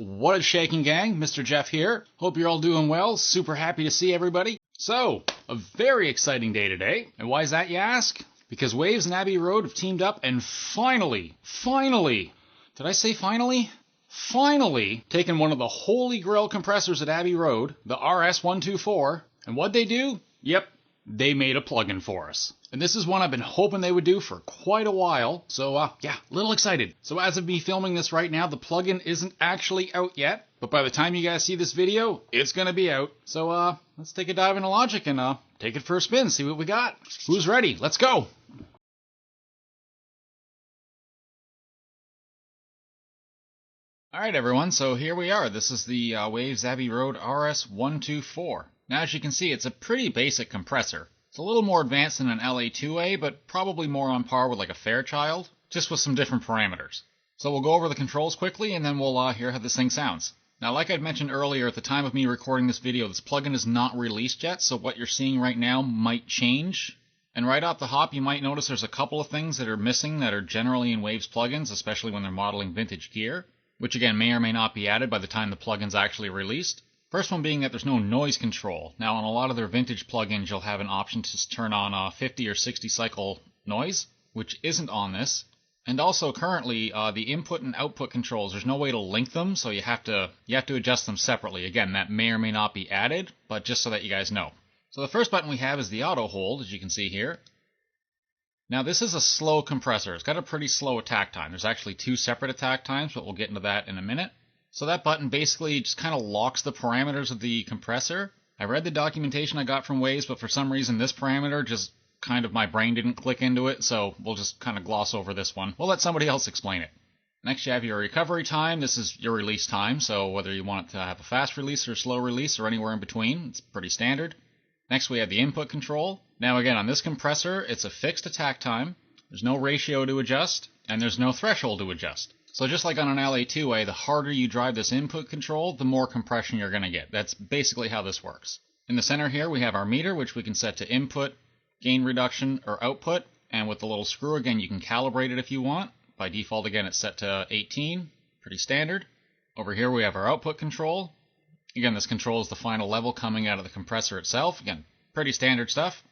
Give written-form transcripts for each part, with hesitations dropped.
What is shaking, gang? Mr. Jeff here. Hope you're all doing well. Super happy to see everybody. So, a very exciting day today. And why is that, you ask? Because Waves and Abbey Road have teamed up and finally, did I say finally? Finally taken one of the holy grail compressors at Abbey Road, the RS124, and what'd they do? Yep, they made a plugin for us. And this is one I've been hoping they would do for quite a while, so yeah, a little excited. So as of me filming this right now, the plugin isn't actually out yet, but by the time you guys see this video, it's gonna be out. So let's take a dive into Logic and take it for a spin, see what we got. Who's ready? Let's go! Alright everyone, so here we are. This is the Waves Abbey Road RS124. Now as you can see, it's a pretty basic compressor. It's a little more advanced than an LA2A, but probably more on par with like a Fairchild, just with some different parameters. So we'll go over the controls quickly and then we'll hear how this thing sounds. Now like I'd mentioned earlier, at the time of me recording this video, this plugin is not released yet, so what you're seeing right now might change. And right off the hop, you might notice there's a couple of things that are missing that are generally in Waves plugins, especially when they're modeling vintage gear, which again may or may not be added by the time the plugin's actually released. First one being that there's no noise control. Now on a lot of their vintage plugins you'll have an option to turn on 50 or 60 cycle noise, which isn't on this. And also currently the input and output controls, there's no way to link them, so you have to adjust them separately. Again, that may or may not be added, but just so that you guys know. So the first button we have is the auto hold, as you can see here. Now this is a slow compressor. It's got a pretty slow attack time. There's actually two separate attack times, but we'll get into that in a minute. So that button basically just kind of locks the parameters of the compressor. I read the documentation I got from Waves, but for some reason this parameter just kind of my brain didn't click into it, so we'll just kind of gloss over this one. We'll let somebody else explain it. Next you have your recovery time. This is your release time, so whether you want it to have a fast release or slow release or anywhere in between, it's pretty standard. Next we have the input control. Now again, on this compressor, it's a fixed attack time. There's no ratio to adjust, and there's no threshold to adjust. So just like on an LA2A, the harder you drive this input control, the more compression you're going to get. That's basically how this works. In the center here, we have our meter, which we can set to input, gain reduction, or output. And with the little screw, again, you can calibrate it if you want. By default, again, it's set to 18. Pretty standard. Over here, we have our output control. Again, this controls the final level coming out of the compressor itself. Again, pretty standard stuff.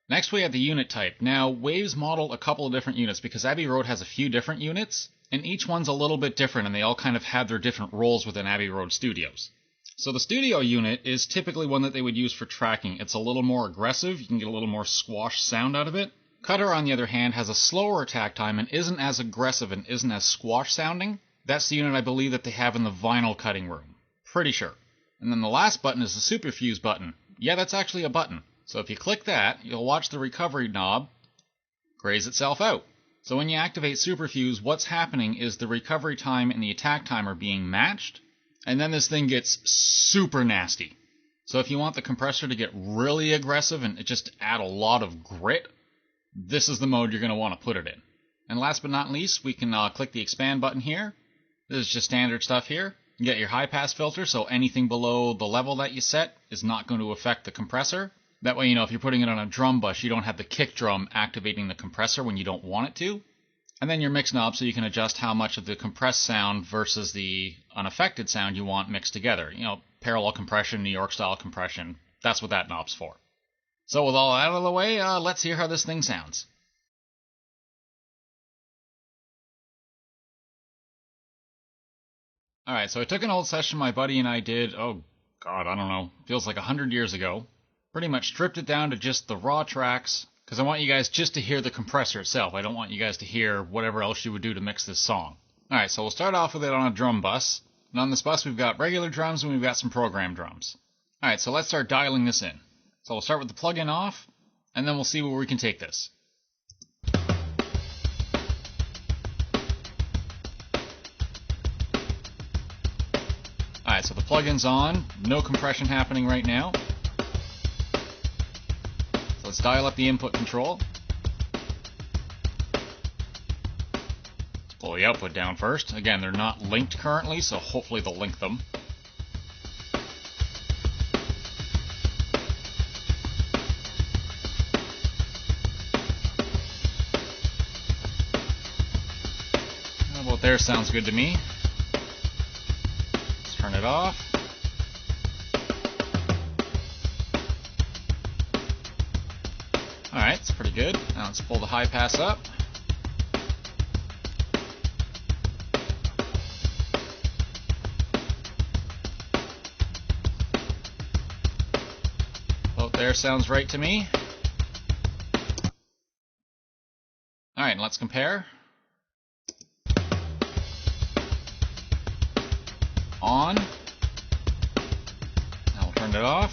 Next, we have the unit type. Now, Waves modeled a couple of different units because Abbey Road has a few different units. And each one's a little bit different, and they all kind of have their different roles within Abbey Road Studios. So the studio unit is typically one that they would use for tracking. It's a little more aggressive, you can get a little more squash sound out of it. Cutter, on the other hand, has a slower attack time and isn't as aggressive and isn't as squash sounding. That's the unit I believe that they have in the vinyl cutting room. Pretty sure. And then the last button is the Superfuse button. Yeah, that's actually a button. So if you click that, you'll watch the recovery knob graze itself out. So when you activate Superfuse, what's happening is the recovery time and the attack time are being matched, and then this thing gets super nasty. So if you want the compressor to get really aggressive and just add a lot of grit, this is the mode you're going to want to put it in. And last but not least, we can click the expand button here. This is just standard stuff here. You get your high pass filter, so anything below the level that you set is not going to affect the compressor. That way, you know, if you're putting it on a drum bus, you don't have the kick drum activating the compressor when you don't want it to. And then your mix knob, so you can adjust how much of the compressed sound versus the unaffected sound you want mixed together. You know, parallel compression, New York style compression. That's what that knob's for. So with all that out of the way, let's hear how this thing sounds. Alright, so I took an old session my buddy and I did, oh god, I don't know, feels like 100 years ago. Pretty much stripped it down to just the raw tracks, because I want you guys just to hear the compressor itself. I don't want you guys to hear whatever else you would do to mix this song. Alright, so we'll start off with it on a drum bus. And on this bus we've got regular drums and we've got some program drums. Alright, so let's start dialing this in. So we'll start with the plug-in off, and then we'll see where we can take this. Alright, so the plug-in's on, no compression happening right now. Let's dial up the input control. Let's pull the output down first. Again, they're not linked currently, so hopefully they'll link them. How about there? Sounds good to me. turn it off. Alright, it's pretty good. Now let's pull the high pass up. Oh, there sounds right to me. Alright, let's compare. On. Now we'll turn it off.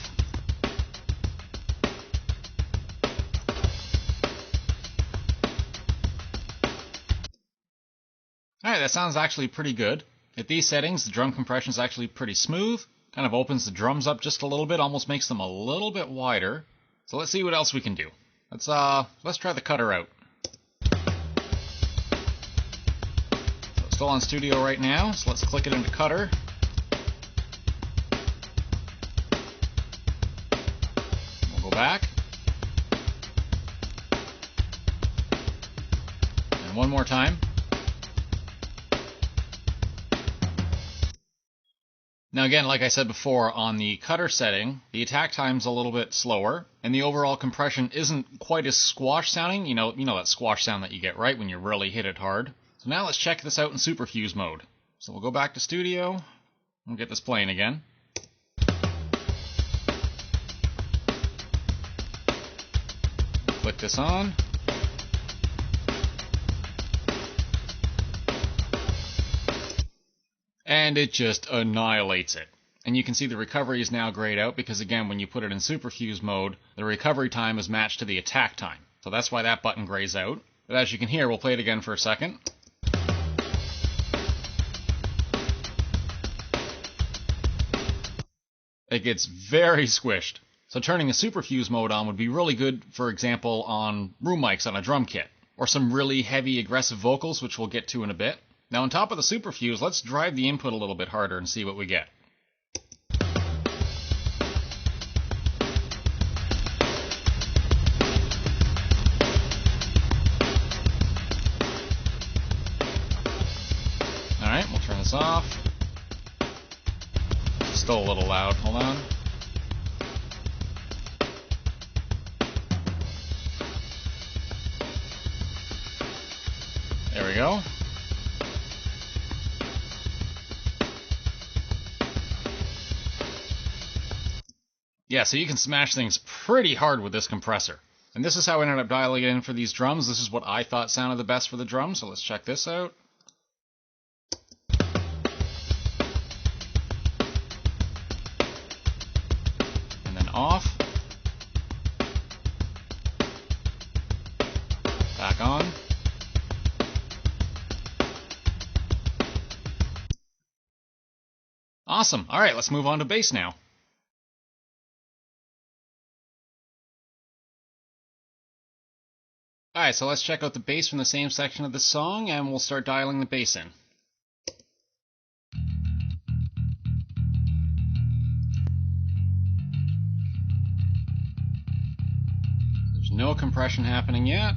Alright, that sounds actually pretty good. At these settings, the drum compression is actually pretty smooth. Kind of opens the drums up just a little bit, almost makes them a little bit wider. So let's see what else we can do. Let's try the cutter out. So it's still on studio right now, so let's click it into cutter. We'll go back. And one more time. Now again, like I said before, on the cutter setting, the attack time's a little bit slower, and the overall compression isn't quite as squash sounding. You know that squash sound that you get, right, when you really hit it hard. So now let's check this out in superfuse mode. So we'll go back to studio, and get this playing again. Click this on. And it just annihilates it. And you can see the recovery is now grayed out because, again, when you put it in superfuse mode, the recovery time is matched to the attack time. So that's why that button grays out. But as you can hear, we'll play it again for a second. It gets very squished. So turning a superfuse mode on would be really good, for example, on room mics on a drum kit. Or some really heavy, aggressive vocals, which we'll get to in a bit. Now on top of the superfuse, let's drive the input a little bit harder and see what we get. Alright, we'll turn this off. Still a little loud, hold on. There we go. Yeah, so you can smash things pretty hard with this compressor. And this is how I ended up dialing it in for these drums. This is what I thought sounded the best for the drums, so let's check this out. And then off. Back on. Awesome. Alright, let's move on to bass now. Alright, so let's check out the bass from the same section of the song, and we'll start dialing the bass in. There's no compression happening yet.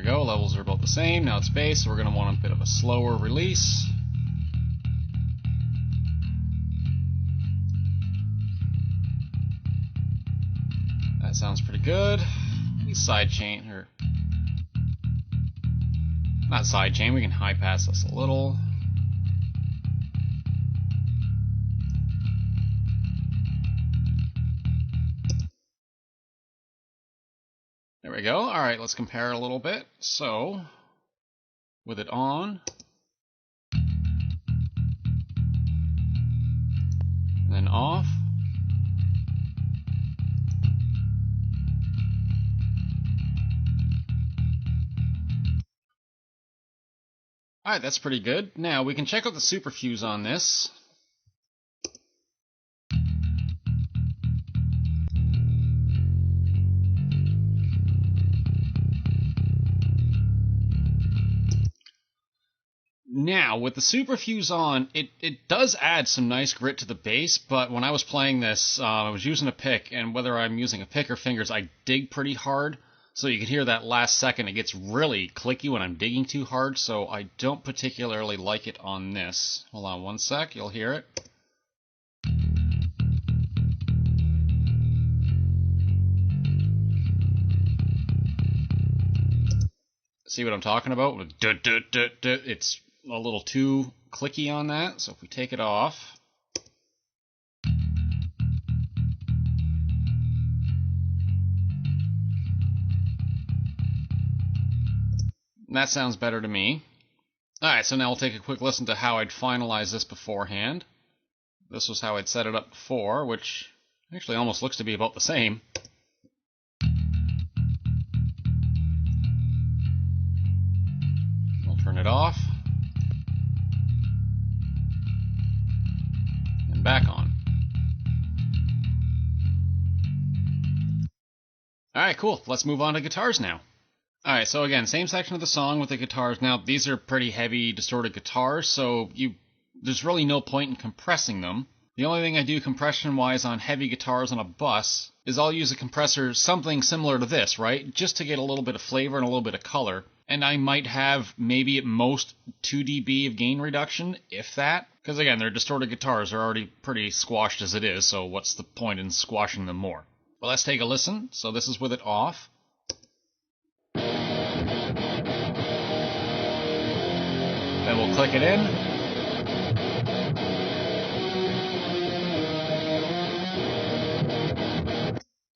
Go, levels are about the same. Now it's bass, so we're going to want a bit of a slower release. That sounds pretty good. Side chain, or not side chain, we can high pass this a little. There we go. Alright, let's compare a little bit. So, with it on, and then off, alright, that's pretty good. Now, we can check out the superfuse on this. Now, with the Super Fuse on, it does add some nice grit to the bass, but when I was playing this, I was using a pick, and whether I'm using a pick or fingers, I dig pretty hard. So you can hear that last second, it gets really clicky when I'm digging too hard, so I don't particularly like it on this. Hold on one sec, you'll hear it. See what I'm talking about? It's a little too clicky on that, so if we take it off, that sounds better to me. Alright, so now we'll take a quick listen to how I'd finalize this beforehand. This was how I'd set it up before, which actually almost looks to be about the same. We'll turn it off. And back on. Alright, cool. Let's move on to guitars now. Alright, so again, same section of the song with the guitars. Now, these are pretty heavy, distorted guitars, so there's really no point in compressing them. The only thing I do compression-wise on heavy guitars on a bus is I'll use a compressor, something similar to this, right? Just to get a little bit of flavor and a little bit of color. And I might have maybe at most 2 dB of gain reduction, if that. Because again, they're distorted guitars, they're already pretty squashed as it is, so what's the point in squashing them more? Well, let's take a listen. So this is with it off. Then we'll click it in.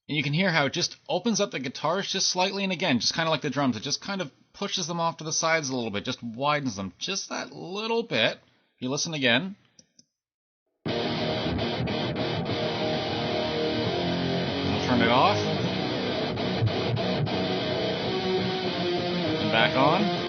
And you can hear how it just opens up the guitars just slightly, and again, just kind of like the drums, it just kind of pushes them off to the sides a little bit, just widens them just that little bit. If you listen again. I'll turn it off. And back on.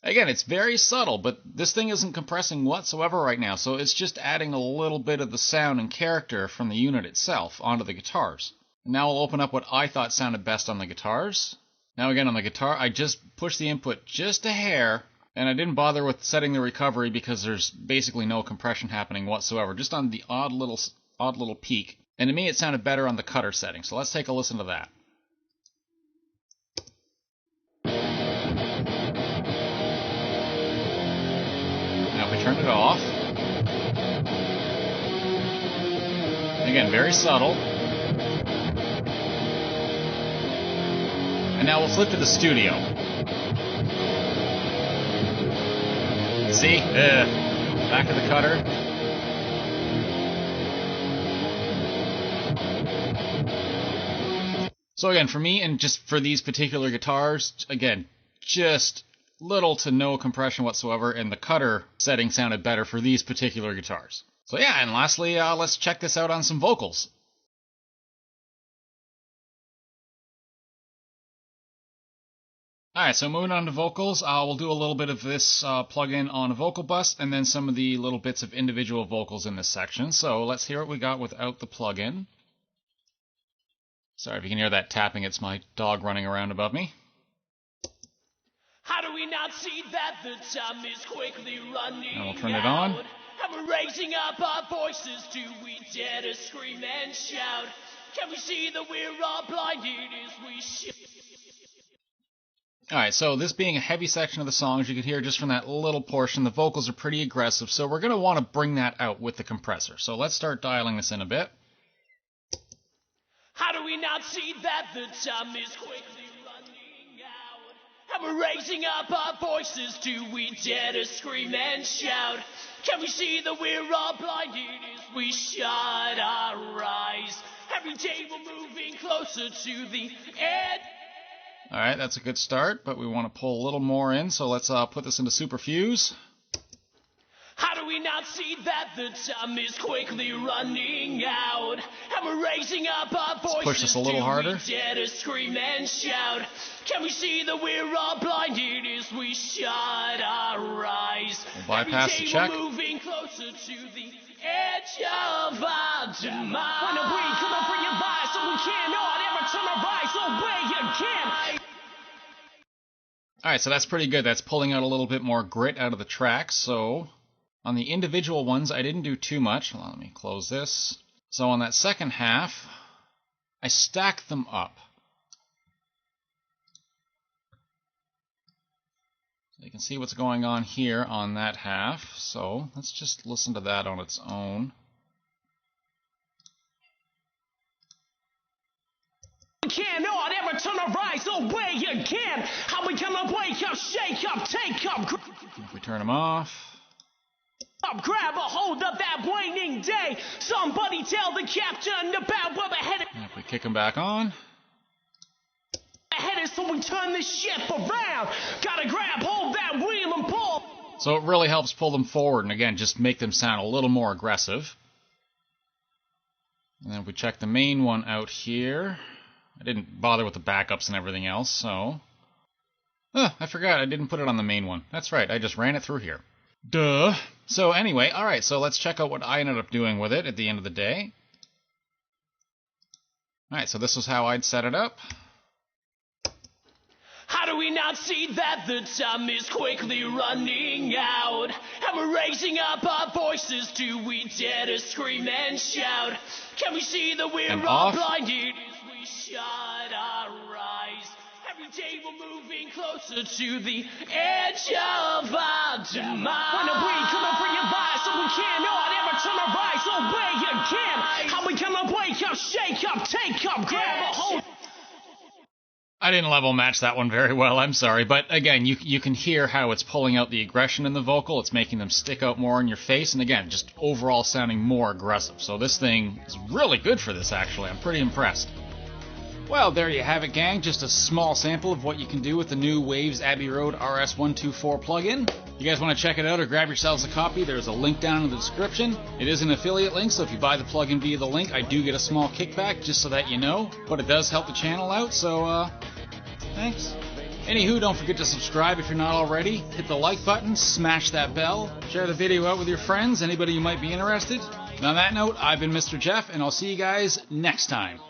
Again, it's very subtle, but this thing isn't compressing whatsoever right now, so it's just adding a little bit of the sound and character from the unit itself onto the guitars. And now we'll open up what I thought sounded best on the guitars. Now again, on the guitar, I just pushed the input just a hair, and I didn't bother with setting the recovery because there's basically no compression happening whatsoever, just on the odd little peak. And to me, it sounded better on the cutter setting, so let's take a listen to that. We turn it off. Again, very subtle. And now we'll flip to the studio. See? Back to the cutter. So again, for me, and just for these particular guitars, again, just little to no compression whatsoever, and the cutter setting sounded better for these particular guitars. So yeah, and lastly, let's check this out on some vocals. Alright, so moving on to vocals, we'll do a little bit of this plug-in on a vocal bus, and then some of the little bits of individual vocals in this section. So let's hear what we got without the plug-in. Sorry if you can hear that tapping, it's my dog running around above me. How do we not see that the time is quickly running Now we'll turn it on. And we're raising up our voices. Do we dare to scream and shout? Can we see that we're all blinded as we shout? Alright, so this being a heavy section of the song, as you can hear just from that little portion, the vocals are pretty aggressive, so we're going to want to bring that out with the compressor. So let's start dialing this in a bit. How do we not see that the time is quickly running out? And we're raising up our voices. Do we dare to scream and shout? Can we see that we're all blinded as we shut our eyes? Every day we're moving closer to the end. Alright, that's a good start, but we want to pull a little more in, so let's put this into Super Fuse. How do we not see that the time is quickly running out? And we're raising up our voices. Let's push this a little harder. Do we dare to scream and shout? Can we see that we're all blinded as we shut our eyes? We'll bypass the check. We're moving closer to the edge of our demise. When we come up for your vibe, so we cannot ever turn our eyes away again. Alright, so that's pretty good. That's pulling out a little bit more grit out of the tracks. So on the individual ones, I didn't do too much. Let me close this. So on that second half, I stacked them up. So you can see what's going on here on that half. So let's just listen to that on its own. Cannot ever turn our eyes away again. How we gonna wake up, shake up, take up, If we turn them off. grab a hold of that waning day. Somebody tell the captain about where the head And if we kick them back on. is, so we turn this ship around. Gotta grab hold of that wheel and pull. So it really helps pull them forward and again, just make them sound a little more aggressive. And then if we check the main one out here. I didn't bother with the backups and everything else, so... I forgot, I didn't put it on the main one. That's right, I just ran it through here. Duh! So anyway, alright, so let's check out what I ended up doing with it at the end of the day. Alright, so this was how I'd set it up. How do we not see that the time is quickly running out? And we're raising up our voices, do we dare to scream and shout? Can we see that we're And all off. blinded as we shut our eyes? Every day we're moving closer to the edge of our demise. When are we gonna realize that we cannot ever turn our eyes away again? How we gonna wake up, shake up, take up, grab a hold? I didn't level match that one very well, I'm sorry, but again, you can hear how it's pulling out the aggression in the vocal, it's making them stick out more in your face, and again, just overall sounding more aggressive. So this thing is really good for this, actually. I'm pretty impressed. Well, there you have it, gang. Just a small sample of what you can do with the new Waves Abbey Road RS124 plugin. If you guys want to check it out or grab yourselves a copy, there's a link down in the description. It is an affiliate link, so if you buy the plugin via the link, I do get a small kickback, just so that you know. But it does help the channel out, so, thanks. Anywho, don't forget to subscribe if you're not already. Hit the like button, smash that bell, share the video out with your friends, anybody who might be interested. And on that note, I've been Mr. Jeff, and I'll see you guys next time.